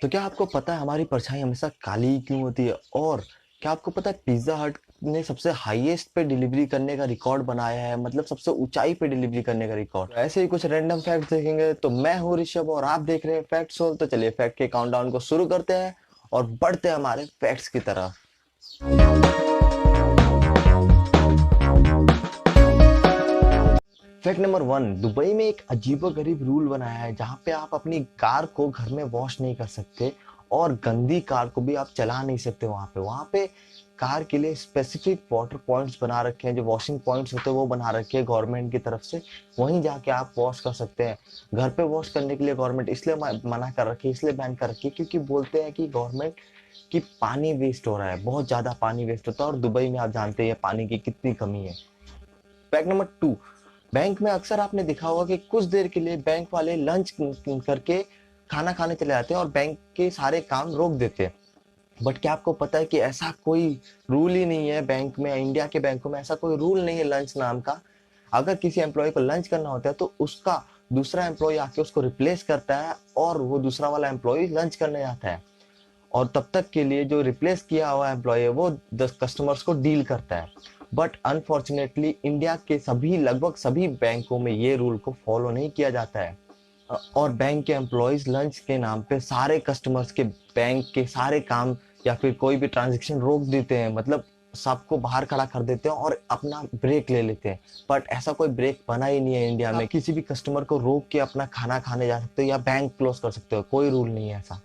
तो क्या आपको पता है हमारी परछाई हमेशा काली ही क्यों होती है? और क्या आपको पता है पिज्जा हट ने सबसे हाईएस्ट पे डिलीवरी करने का रिकॉर्ड बनाया है, मतलब सबसे ऊंचाई पे डिलीवरी करने का रिकॉर्ड। तो ऐसे ही कुछ रैंडम फैक्ट देखेंगे। तो मैं हूँ ऋषभ और आप देख रहे हैं फैक्ट सोल। तो चलिए फैक्ट के काउंटडाउन को शुरू करते हैं और बढ़ते हैं हमारे फैक्ट्स की तरफ। फैक्ट नंबर 1, दुबई में एक अजीबोगरीब रूल बनाया है जहां पे आप अपनी कार को घर में वॉश नहीं कर सकते और गंदी कार को भी आप चला नहीं सकते। वहां पे कार के लिए स्पेसिफिक वाटर पॉइंट्स बना रखे हैं, जो वॉशिंग पॉइंट्स होते हैं वो बना रखे हैं गवर्नमेंट की तरफ से। वहीं जाके आप वॉश कर सकते हैं। घर पे वॉश करने के लिए गवर्नमेंट इसलिए मना कर रखी है, इसलिए बैन कर रखी है क्योंकि बोलते हैं कि गवर्नमेंट की पानी वेस्ट हो रहा है, बहुत ज्यादा पानी वेस्ट होता है और दुबई में आप जानते हैं पानी की कितनी कमी है। फैक्ट नंबर 2, बैंक में अक्सर आपने देखा होगा कि कुछ देर के लिए बैंक वाले लंच करके खाना खाने चले जाते हैं और बैंक के सारे काम रोक देते हैं। बट क्या आपको पता है कि ऐसा कोई रूल ही नहीं है बैंक में, इंडिया के बैंकों में ऐसा कोई रूल नहीं है लंच नाम का। अगर किसी एम्प्लॉय को लंच करना होता है तो उसका दूसरा एम्प्लॉय आके उसको रिप्लेस करता है और वो दूसरा वाला एम्प्लॉय लंच करने जाता है। और तब तक के लिए जो रिप्लेस किया हुआ एम्प्लॉय है वो 10 कस्टमर्स को डील करता है। बट अनफॉर्चुनेटली इंडिया के लगभग सभी बैंकों में ये रूल को फॉलो नहीं किया जाता है और बैंक के एम्प्लॉयज लंच के नाम पे सारे कस्टमर्स के बैंक के सारे काम या फिर कोई भी ट्रांजेक्शन रोक देते हैं, मतलब सबको बाहर खड़ा कर देते हैं और अपना ब्रेक ले लेते हैं। बट ऐसा कोई ब्रेक बना ही नहीं है इंडिया में। किसी भी कस्टमर को रोक के अपना खाना खाने जा सकते हो या बैंक क्लोज कर सकते हो, कोई रूल नहीं है ऐसा।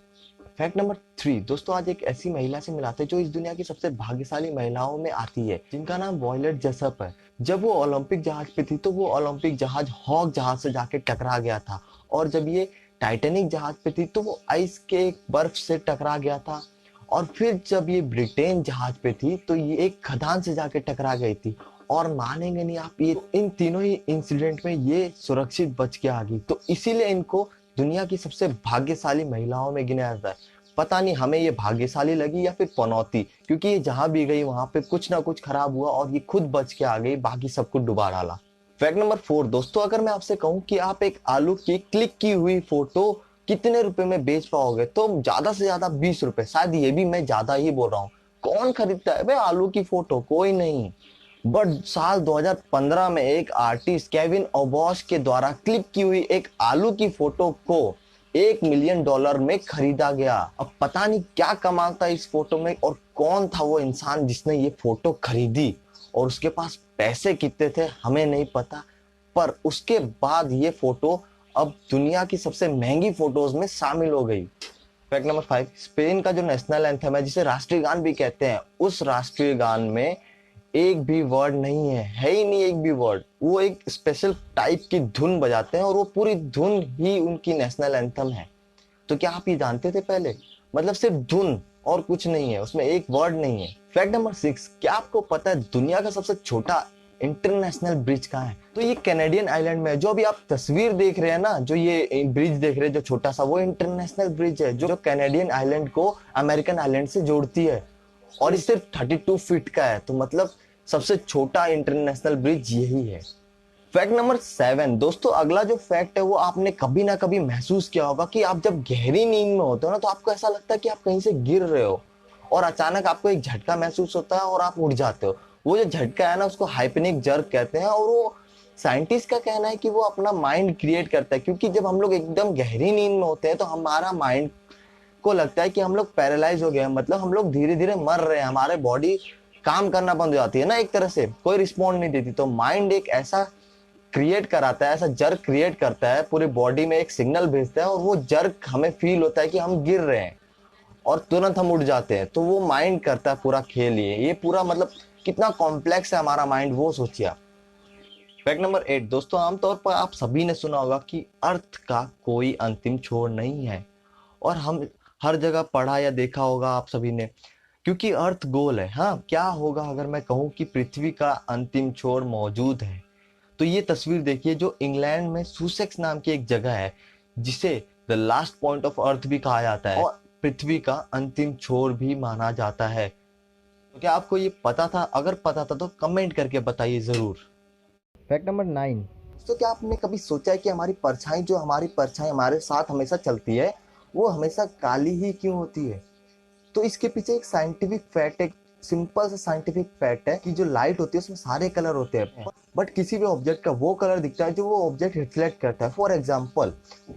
फैक्ट नंबर 3, दोस्तों आज एक ऐसी महिला से मिलाते हैं जो इस दुनिया की सबसे भाग्यशाली महिलाओं में आती है, जिनका नाम वॉयलेट जेसप है। जब वो ओलंपिक जहाज पे थी तो वो ओलंपिक जहाज हॉक जहाज से जाके टकरा गया था। और जब ये टाइटैनिक जहाज पे थी तो वो आइस के एक बर्फ से टकरा गया था। और फिर जब ये ब्रिटेन जहाज पे थी तो ये एक खदान से जाके टकरा गई थी। और मानेंगे नहीं आप, ये इन तीनों ही इंसिडेंट में ये सुरक्षित बच के आ गई। तो इसीलिए इनको दुनिया की सबसे भाग्यशाली महिलाओं में गिना जाता है। पता नहीं हमें ये भाग्यशाली लगी या फिर पनौती, क्योंकि ये जहां भी गई वहां पे कुछ ना कुछ खराब हुआ और ये खुद बच के आ गई, बाकी सबको डुबा डाला। फैक्ट नंबर 4, दोस्तों अगर मैं आपसे कहूं कि आप एक आलू की क्लिक की हुई फोटो कितने रुपए में बेच पाओगे, तो ज्यादा से ज्यादा 20 रुपए। शायद ये भी मैं ज्यादा ही बोल रहा हूँ। कौन खरीदता है भाई आलू की फोटो? कोई नहीं। बट साल 2015 में एक आर्टिस्ट केविन ओबॉश के द्वारा क्लिक की हुई एक आलू की फोटो को $1 मिलियन में खरीदा गया। अब पता नहीं क्या कमाल था इस फोटो में और कौन था वो इंसान जिसने ये फोटो खरीदी और उसके पास पैसे कितने थे हमें नहीं पता। पर उसके बाद ये फोटो अब दुनिया की सबसे महंगी फोटोज में शामिल हो गई। फैक्ट नंबर 5, स्पेन का जो नेशनल एंथम है जिसे राष्ट्रीय गान भी कहते हैं, उस राष्ट्रीय गान में एक भी वर्ड नहीं है ही नहीं एक भी वर्ड। वो एक स्पेशल टाइप की धुन बजाते हैं और वो पूरी धुन ही उनकी नेशनल एंथम है। तो क्या आप ये जानते थे पहले? मतलब सिर्फ धुन और कुछ नहीं है, उसमें एक वर्ड नहीं है। फैक्ट नंबर 6, क्या आपको पता है दुनिया का सबसे छोटा इंटरनेशनल ब्रिज कहाँ है? तो ये कैनेडियन आइलैंड में है। जो अभी आप तस्वीर देख रहे हैं ना, जो ये ब्रिज देख रहे हैं जो छोटा सा, वो इंटरनेशनल ब्रिज है जो कैनेडियन आइलैंड को अमेरिकन आइलैंड से जोड़ती है और ये सिर्फ 32 फीट का है। तो मतलब सबसे छोटा इंटरनेशनल ब्रिज यही है। फैक्ट नंबर 7, दोस्तों अगला जो फैक्ट है वो आपने कभी ना कभी महसूस किया होगा कि आप जब गहरी नींद में होते हो ना तो आपको ऐसा लगता है कि आप कहीं से गिर रहे हो और अचानक आपको एक झटका महसूस होता है और आप उठ जाते हो। वो जो झटका है ना उसको हाइपनिक जर्क कहते हैं और वो साइंटिस्ट का कहना है कि वो अपना माइंड क्रिएट करता है, क्योंकि जब हम लोग एकदम गहरी नींद में होते हैं तो हमारा माइंड को लगता है कि हम लोग पैरालाइज हो गए हैं, मतलब हम लोग धीरे धीरे मर रहे हैं, हमारे बॉडी काम करना बंद हो जाती है ना, एक तरह से कोई रिस्पॉन्ड नहीं देती। तो माइंड एक ऐसा क्रिएट कराता है, ऐसा जर्क क्रिएट करता है, पूरी बॉडी में एक सिग्नल भेजता है और वो जर्क हमें फील होता है कि हम गिर रहे हैं और तुरंत हम उठ जाते हैं। तो वो माइंड करता है पूरा खेल। ये पूरा मतलब कितना कॉम्प्लेक्स है हमारा माइंड, वो सोचिए आप। फैक्ट नंबर 8, दोस्तों आमतौर पर आप सभी ने सुना होगा कि अर्थ का कोई अंतिम छोर नहीं है और हम हर जगह पढ़ा या देखा होगा आप सभी ने, क्योंकि अर्थ गोल है। हाँ, क्या होगा अगर मैं कहूँ कि पृथ्वी का अंतिम छोर मौजूद है? तो ये तस्वीर देखिए जो इंग्लैंड में सुसेक्स नाम की एक जगह है जिसे the last point of earth भी कहा जाता है और पृथ्वी का अंतिम छोर भी माना जाता है। तो क्या आपको ये पता था? अगर पता था तो कमेंट करके बताइए जरूर। फैक्ट नंबर 9, तो क्या आपने कभी सोचा है कि हमारी परछाई हमारे साथ हमेशा चलती है वो हमेशा काली ही क्यों होती है? तो इसके पीछे एक साइंटिफिक फैक्ट, एक सिंपल सा साइंटिफिक फैक्ट है कि जो लाइट होती है उसमें सारे कलर होते हैं, बट किसी भी ऑब्जेक्ट का वो कलर दिखता है जो वो ऑब्जेक्ट रिफ्लेक्ट करता है। फॉर एग्जाम्पल,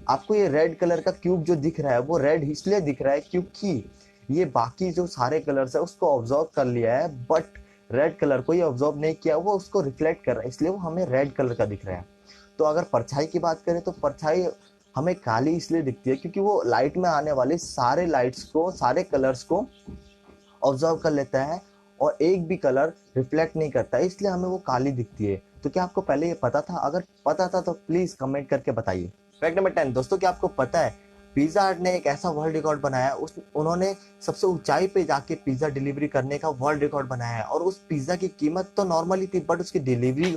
आपको ये रेड कलर का क्यूब जो दिख रहा है वो रेड इसलिए दिख रहा है क्योंकि ये बाकी जो सारे कलर्स है उसको ऑब्जॉर्व कर लिया है, बट रेड कलर को ये ऑब्जॉर्व नहीं किया, वो उसको रिफ्लेक्ट कर रहा है, इसलिए वो हमें रेड कलर का दिख रहा है। तो अगर परछाई की बात करें तो परछाई हमें काली इसलिए दिखती है क्योंकि वो लाइट में आने वाले सारे लाइट्स को, सारे कलर्स को ऑब्जर्व कर लेता है और एक भी कलर रिफ्लेक्ट नहीं करता है, इसलिए हमें वो काली दिखती है। तो क्या आपको पहले ये पता था? अगर पता था तो प्लीज कमेंट करके बताइए। फैक्ट नंबर 10 दोस्तों, क्या आपको पता है पिज्जा हट ने एक ऐसा वर्ल्ड रिकॉर्ड बनाया, उन्होंने सबसे ऊंचाई पे जाके पिज्जा डिलीवरी करने का वर्ल्ड रिकॉर्ड बनाया है। और उस पिज्जा की कीमत तो नॉर्मली थी, बट उसकी डिलीवरी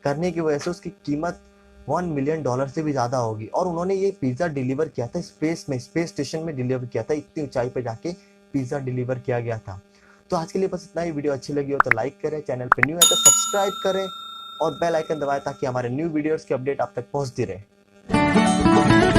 करने की वजह से उसकी कीमत $1 मिलियन से भी ज्यादा होगी। और उन्होंने ये पिज्जा डिलीवर किया था स्पेस में, स्पेस स्टेशन में डिलीवर किया था, इतनी ऊंचाई पे जाके पिज्जा डिलीवर किया गया था। तो आज के लिए बस इतना ही। वीडियो अच्छी लगी हो तो लाइक करें, चैनल पे न्यू है तो सब्सक्राइब करें और बेल आइकन दबाएं ताकि हमारे न्यू वीडियोस की अपडेट आप तक पहुंचती रहे।